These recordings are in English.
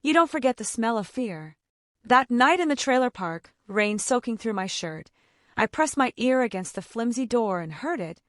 You don't forget the smell of fear. That night in the trailer park, rain soaking through my shirt, I pressed my ear against the flimsy door and heard it,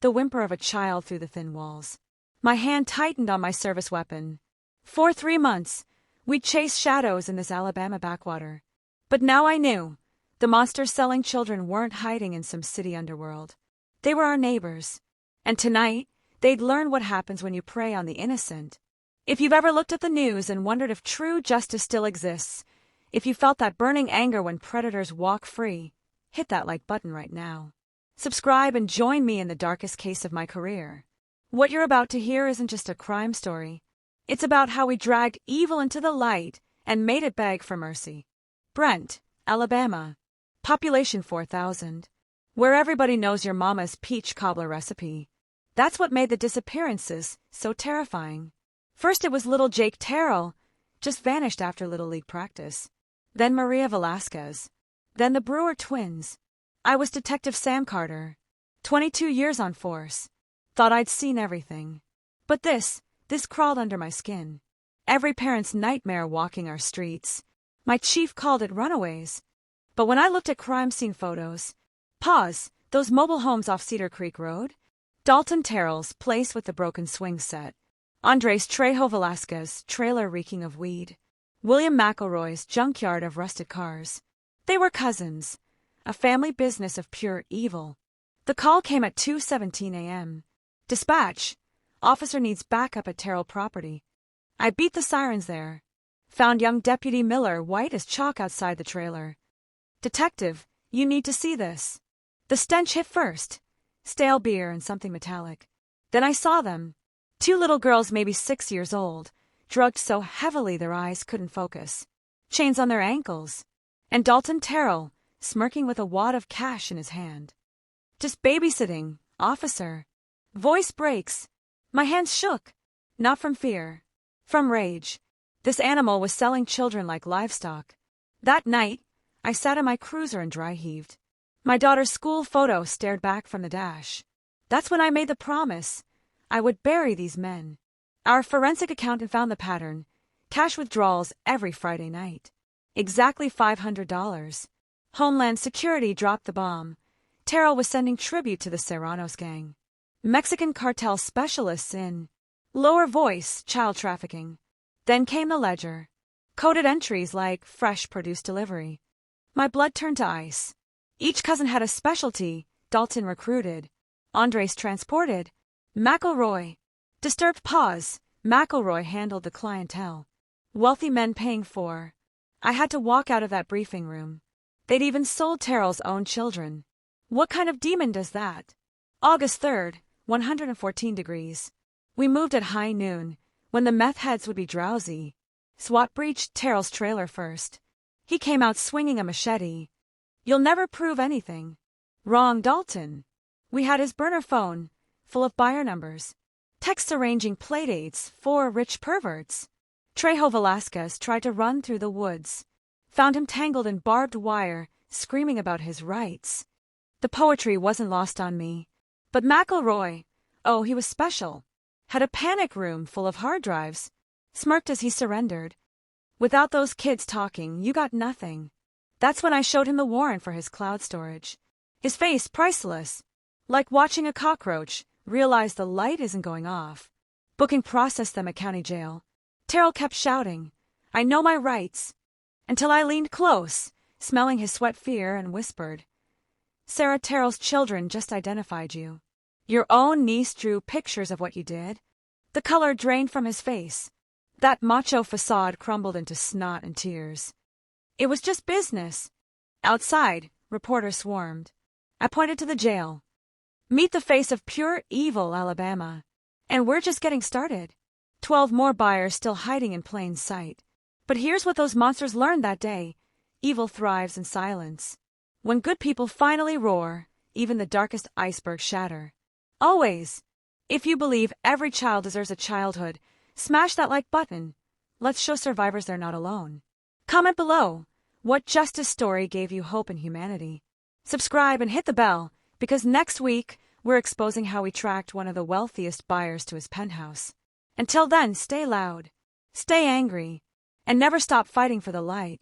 the whimper of a child through the thin walls. My hand tightened on my service weapon. For 3 months, we'd chased shadows in this Alabama backwater. But now I knew, the monsters selling children weren't hiding in some city underworld. They were our neighbors. And tonight, they'd learn what happens when you prey on the innocent. If you've ever looked at the news and wondered if true justice still exists, if you felt that burning anger when predators walk free, hit that like button right now. Subscribe and join me in the darkest case of my career. What you're about to hear isn't just a crime story. It's about how we dragged evil into the light and made it beg for mercy. Brent, Alabama. Population 4,000. Where everybody knows your mama's peach cobbler recipe. That's what made the disappearances so terrifying. First it was little Jake Terrell, just vanished after Little League practice. Then Maria Velazquez. Then the Brewer twins. I was Detective Sam Carter. 22 years on force. Thought I'd seen everything. But this crawled under my skin. Every parent's nightmare walking our streets. My chief called it runaways. But when I looked at crime scene photos, those mobile homes off Cedar Creek Road, Dalton Terrell's place with the broken swing set, Andres Trejo-Velazquez trailer reeking of weed, William McElroy's junkyard of rusted cars. They were cousins, a family business of pure evil. The call came at 2:17 a.m. Dispatch. Officer needs backup at Terrell property. I beat the sirens there. Found young Deputy Miller white as chalk outside the trailer. Detective, you need to see this. The stench hit first. Stale beer and something metallic. Then I saw them. 2 little girls maybe 6 years old, drugged so heavily their eyes couldn't focus. Chains on their ankles. And Dalton Terrell, smirking with a wad of cash in his hand. Just babysitting, officer. Voice breaks. My hands shook. Not from fear. From rage. This animal was selling children like livestock. That night, I sat in my cruiser and dry heaved. My daughter's school photo stared back from the dash. That's when I made the promise. I would bury these men. Our forensic accountant found the pattern. Cash withdrawals every Friday night. Exactly $500. Homeland Security dropped the bomb. Terrell was sending tribute to the Serranos gang. Mexican cartel specialists in lower voice child trafficking. Then came the ledger. Coded entries like fresh produce delivery. My blood turned to ice. Each cousin had a specialty. Dalton recruited. Andres transported. McElroy. Disturbed pause. McElroy handled the clientele. Wealthy men paying for. I had to walk out of that briefing room. They'd even sold Terrell's own children. What kind of demon does that? August 3rd, 114 degrees. We moved at high noon, when the meth heads would be drowsy. SWAT breached Terrell's trailer first. He came out swinging a machete. You'll never prove anything. Wrong, Dalton. We had his burner phone, full of buyer numbers. Texts arranging playdates for rich perverts. Trejo-Velazquez tried to run through the woods. Found him tangled in barbed wire, screaming about his rights. The poetry wasn't lost on me. But McElroy, oh, he was special. Had a panic room full of hard drives. Smirked as he surrendered. Without those kids talking, you got nothing. That's when I showed him the warrant for his cloud storage. His face priceless. Like watching a cockroach, realize the light isn't going off. Booking processed them at county jail. Terrell kept shouting, I know my rights. Until I leaned close, smelling his sweat fear, and whispered, Sarah Terrell's children just identified you. Your own niece drew pictures of what you did. The color drained from his face. That macho facade crumbled into snot and tears. It was just business. Outside, reporters swarmed. I pointed to the jail. Meet the face of pure evil, Alabama. And we're just getting started. 12 more buyers still hiding in plain sight. But here's what those monsters learned that day. Evil thrives in silence. When good people finally roar, even the darkest icebergs shatter. Always. If you believe every child deserves a childhood, smash that like button. Let's show survivors they're not alone. Comment below. What justice story gave you hope in humanity? Subscribe and hit the bell, because next week we're exposing how we tracked one of the wealthiest buyers to his penthouse. Until then, stay loud. Stay angry. and never stop fighting for the light.